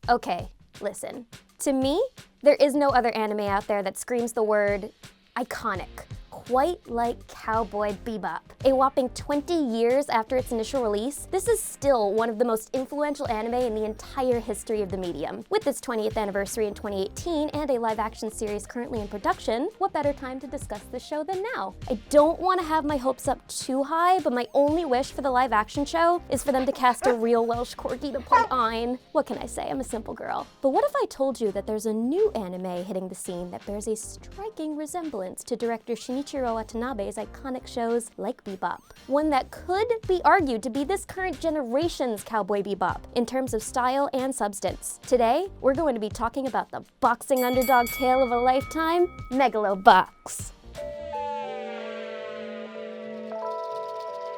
Okay, listen. To me, there is no other anime out there that screams the word iconic quite like Cowboy Bebop. A whopping 20 years after its initial release, this is still one of the most influential anime in the entire history of the medium. With its 20th anniversary in 2018 and a live-action series currently in production, what better time to discuss the show than now? I don't want to have my hopes up too high, but my only wish for the live-action show is for them to cast a real Welsh corgi to play Ein. What can I say? I'm a simple girl. But what if I told you that there's a new anime hitting the scene that bears a striking resemblance to director Shinichiro Watanabe's iconic shows like Bebop? One that could be argued to be this current generation's Cowboy Bebop in terms of style and substance. Today, we're going to be talking about the boxing underdog tale of a lifetime, Megalobox.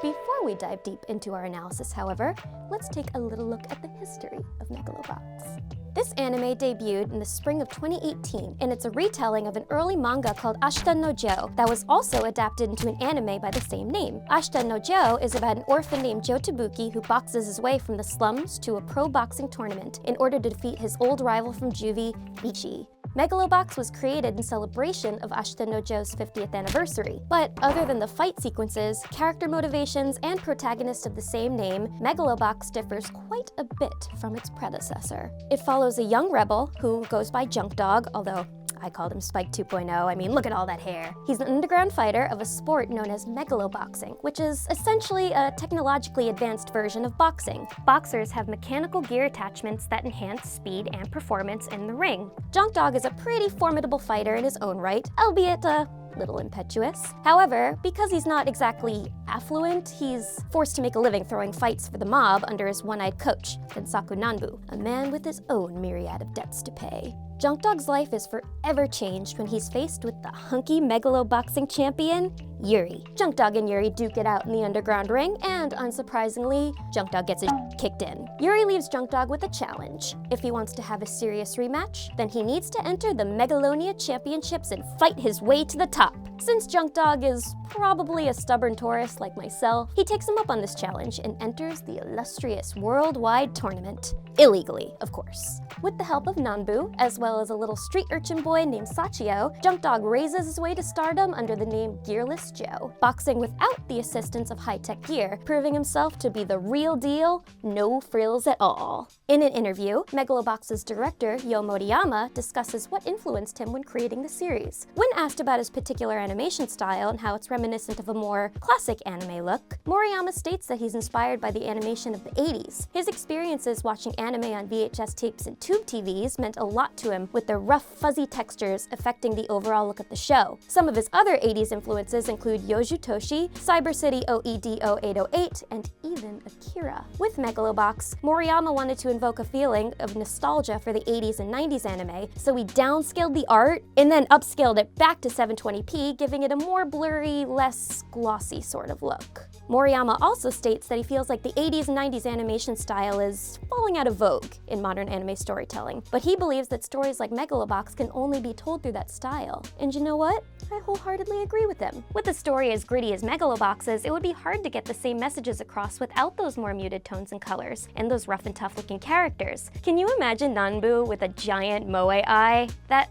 Before we dive deep into our analysis, however, let's take a little look at the history of Megalobox. This anime debuted in the spring of 2018, and it's a retelling of an early manga called Ashita no Jo that was also adapted into an anime by the same name. Ashita no Jo is about an orphan named Jo Tabuki who boxes his way from the slums to a pro boxing tournament in order to defeat his old rival from juvie, Ichi. Megalobox was created in celebration of Ashita no Jo's 50th anniversary, but other than the fight sequences, character motivations, and protagonist of the same name, Megalobox differs quite a bit from its predecessor. It follows a young rebel who goes by Junk Dog, although I called him Spike 2.0. I mean, look at all that hair. He's an underground fighter of a sport known as megaloboxing, which is essentially a technologically advanced version of boxing. Boxers have mechanical gear attachments that enhance speed and performance in the ring. Junk Dog is a pretty formidable fighter in his own right, albeit a little impetuous. However, because he's not exactly affluent, he's forced to make a living throwing fights for the mob under his one-eyed coach, Kensaku Nanbu, a man with his own myriad of debts to pay. Junk Dog's life is forever changed when he's faced with the hunky megaloboxing champion, Yuri. Junk Dog and Yuri duke it out in the underground ring, and unsurprisingly, Junk Dog gets his kicked in. Yuri leaves Junk Dog with a challenge. If he wants to have a serious rematch, then he needs to enter the Megalonia Championships and fight his way to the top. Since Junk Dog is probably a stubborn tourist like myself, he takes him up on this challenge and enters the illustrious worldwide tournament. Illegally, of course. With the help of Nanbu, as well as a little street urchin boy named Sachio, Junk Dog raises his way to stardom under the name Gearless Joe, boxing without the assistance of high-tech gear, proving himself to be the real deal, no frills at all. In an interview, Megalobox's director, Yo Moriyama, discusses what influenced him when creating the series. When asked about his particular animation style and how it's reminiscent of a more classic anime look, Moriyama states that he's inspired by the animation of the 80s. His experiences watching anime on VHS tapes and tube TVs meant a lot to him, with their rough, fuzzy textures affecting the overall look of the show. Some of his other 80s influences include Yoju Toshi, Cyber City OEDO 808, and even Akira. With Megalobox, Moriyama wanted to invoke a feeling of nostalgia for the 80s and 90s anime, so he downscaled the art and then upscaled it back to 720p, giving it a more blurry, less glossy sort of look. Moriyama also states that he feels like the 80s and 90s animation style is falling out of vogue in modern anime storytelling, but he believes that stories like Megalobox can only be told through that style. And you know what? I wholeheartedly agree with him. With a story as gritty as Megalobox's, it would be hard to get the same messages across without those more muted tones and colors, and those rough and tough looking characters. Can you imagine Nanbu with a giant moe eye? That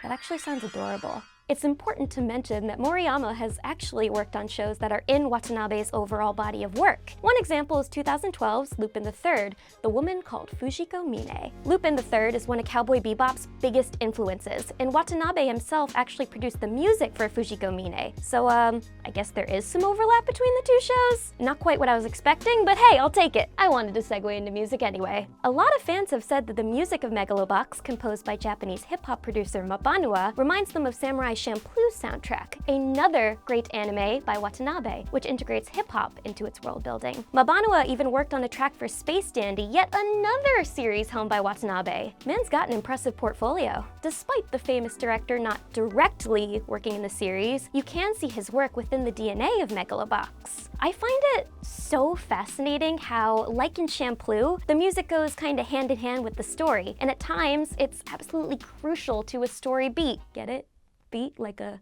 actually sounds adorable. It's important to mention that Moriyama has actually worked on shows that are in Watanabe's overall body of work. One example is 2012's Lupin III, The Woman Called Fujiko Mine. Lupin III is one of Cowboy Bebop's biggest influences, and Watanabe himself actually produced the music for Fujiko Mine. So, I guess there is some overlap between the two shows? Not quite what I was expecting, but hey, I'll take it. I wanted to segue into music anyway. A lot of fans have said that the music of Megalobox, composed by Japanese hip-hop producer Mabanua, reminds them of Samurai Champloo's soundtrack, another great anime by Watanabe, which integrates hip-hop into its world building. Mabanua even worked on a track for Space Dandy, yet another series helmed by Watanabe. Man's got an impressive portfolio. Despite the famous director not directly working in the series, you can see his work within the DNA of Megalobox. I find it so fascinating how, like in Champloo, the music goes kinda hand in hand with the story, and at times, it's absolutely crucial to a story beat. Get it? Beat, like a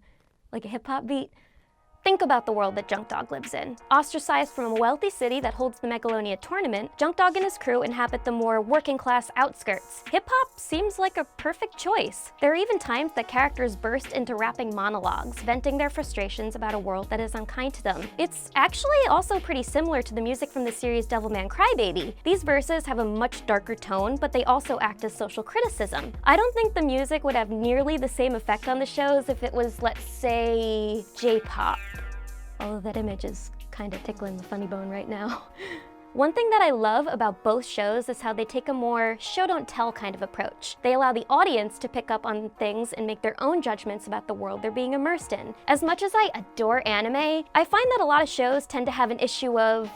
hip-hop beat. Think about the world that Junk Dog lives in. Ostracized from a wealthy city that holds the Megalonia tournament, Junk Dog and his crew inhabit the more working-class outskirts. Hip-hop seems like a perfect choice. There are even times that characters burst into rapping monologues, venting their frustrations about a world that is unkind to them. It's actually also pretty similar to the music from the series Devilman Crybaby. These verses have a much darker tone, but they also act as social criticism. I don't think the music would have nearly the same effect on the shows if it was, let's say, J-pop. Although that image is kind of tickling the funny bone right now. One thing that I love about both shows is how they take a more show-don't-tell kind of approach. They allow the audience to pick up on things and make their own judgments about the world they're being immersed in. As much as I adore anime, I find that a lot of shows tend to have an issue of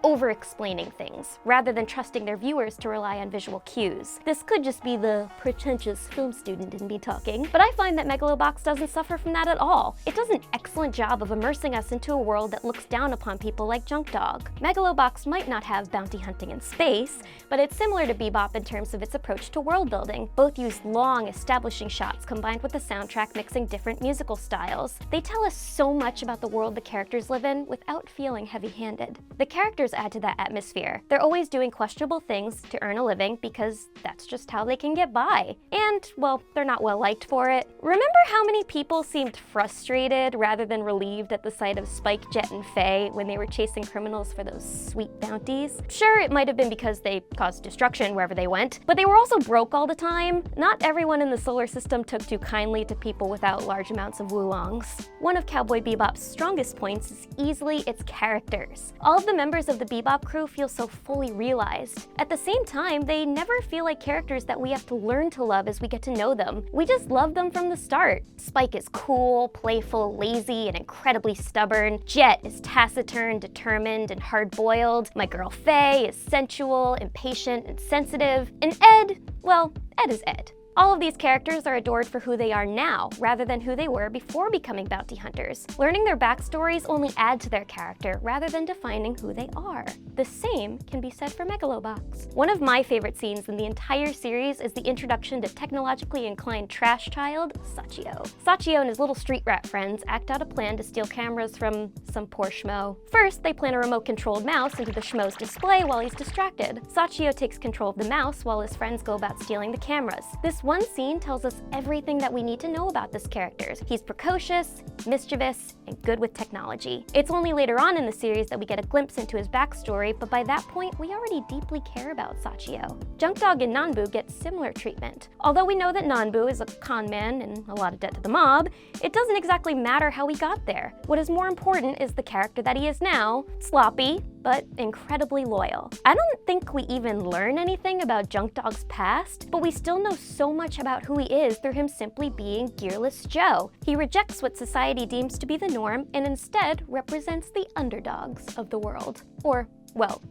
over-explaining things, rather than trusting their viewers to rely on visual cues. This could just be the pretentious film student in me talking, but I find that Megalobox doesn't suffer from that at all. It does an excellent job of immersing us into a world that looks down upon people like Junk Dog. Megalobox might not have bounty hunting in space, but it's similar to Bebop in terms of its approach to world building. Both use long, establishing shots combined with a soundtrack mixing different musical styles. They tell us so much about the world the characters live in without feeling heavy-handed. The characters add to that atmosphere. They're always doing questionable things to earn a living because that's just how they can get by. And, well, they're not well liked for it. Remember how many people seemed frustrated rather than relieved at the sight of Spike, Jet, and Faye when they were chasing criminals for those sweet bounties? Sure, it might have been because they caused destruction wherever they went, but they were also broke all the time. Not everyone in the solar system took too kindly to people without large amounts of wulongs. One of Cowboy Bebop's strongest points is easily its characters. All of the members of the Bebop crew feel so fully realized. At the same time, they never feel like characters that we have to learn to love as we get to know them. We just love them from the start. Spike is cool, playful, lazy, and incredibly stubborn. Jet is taciturn, determined, and hard-boiled. My girl Faye is sensual, impatient, and sensitive. And Ed, well, Ed is Ed. All of these characters are adored for who they are now, rather than who they were before becoming bounty hunters. Learning their backstories only add to their character, rather than defining who they are. The same can be said for Megalobox. One of my favorite scenes in the entire series is the introduction to technologically inclined trash child, Sachio. Sachio and his little street rat friends act out a plan to steal cameras from some poor schmo. First, they plant a remote-controlled mouse into the schmo's display while he's distracted. Sachio takes control of the mouse while his friends go about stealing the cameras. This one scene tells us everything that we need to know about this character. He's precocious, mischievous, and good with technology. It's only later on in the series that we get a glimpse into his backstory, but by that point, we already deeply care about Sachio. Junk Dog and Nanbu get similar treatment. Although we know that Nanbu is a con man and a lot of debt to the mob, it doesn't exactly matter how he got there. What is more important is the character that he is now, sloppy, but incredibly loyal. I don't think we even learn anything about Junk Dog's past, but we still know so much about who he is through him simply being Gearless Joe. He rejects what society deems to be the norm and instead represents the underdogs of the world. Or, well,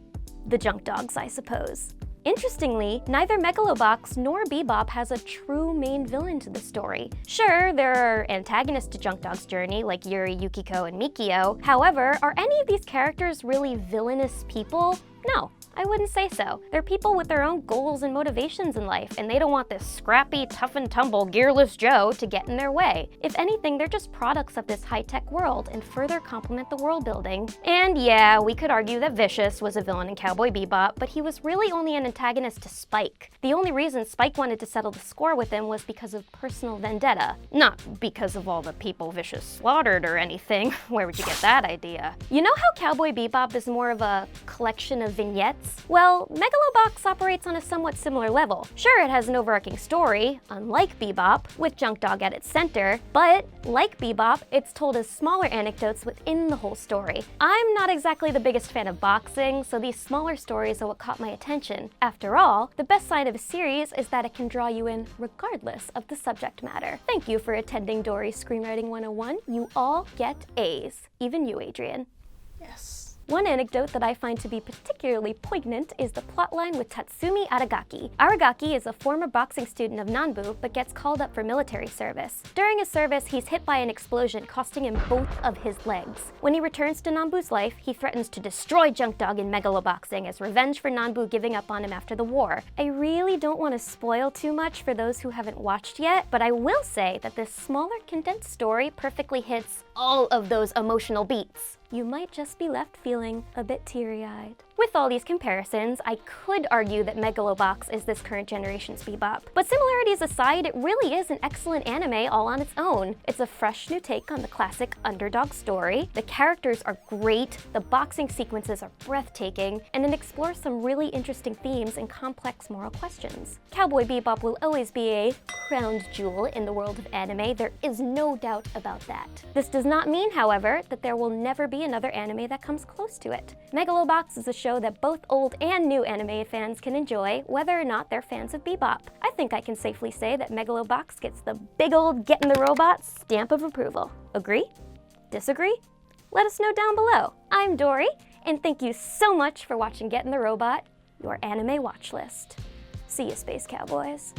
the Junk Dogs, I suppose. Interestingly, neither Megalobox nor Bebop has a true main villain to the story. Sure, there are antagonists to Junk Dog's journey, like Yuri, Yukiko, and Mikio. However, are any of these characters really villainous people? No. I wouldn't say so. They're people with their own goals and motivations in life, and they don't want this scrappy, tough and tumble, gearless Joe to get in their way. If anything, they're just products of this high-tech world and further complement the world building. And yeah, we could argue that Vicious was a villain in Cowboy Bebop, but he was really only an antagonist to Spike. The only reason Spike wanted to settle the score with him was because of personal vendetta, not because of all the people Vicious slaughtered or anything. Where would you get that idea? You know how Cowboy Bebop is more of a collection of vignettes? Well, Megalobox operates on a somewhat similar level. Sure, it has an overarching story, unlike Bebop, with Junk Dog at its center, but like Bebop, it's told as smaller anecdotes within the whole story. I'm not exactly the biggest fan of boxing, so these smaller stories are what caught my attention. After all, the best side of a series is that it can draw you in regardless of the subject matter. Thank you for attending Dorrie Screenwriting 101. You all get A's. Even you, Adrian. Yes. One anecdote that I find to be particularly poignant is the plotline with Tatsumi Aragaki. Aragaki is a former boxing student of Nanbu, but gets called up for military service. During his service, he's hit by an explosion, costing him both of his legs. When he returns to Nanbu's life, he threatens to destroy Junk Dog in Megaloboxing as revenge for Nanbu giving up on him after the war. I really don't want to spoil too much for those who haven't watched yet, but I will say that this smaller, condensed story perfectly hits all of those emotional beats. You might just be left feeling a bit teary-eyed. With all these comparisons, I could argue that Megalobox is this current generation's Bebop. But similarities aside, it really is an excellent anime all on its own. It's a fresh new take on the classic underdog story, the characters are great, the boxing sequences are breathtaking, and it explores some really interesting themes and complex moral questions. Cowboy Bebop will always be a crowned jewel in the world of anime, there is no doubt about that. This does not mean, however, that there will never be another anime that comes close to it. Megalobox is a show that both old and new anime fans can enjoy, whether or not they're fans of Bebop. I think I can safely say that Megalobox gets the big old GetintheRobot stamp of approval. Agree? Disagree? Let us know down below. I'm Dorrie, and thank you so much for watching GetintheRobot, your anime watch list. See you, Space Cowboys.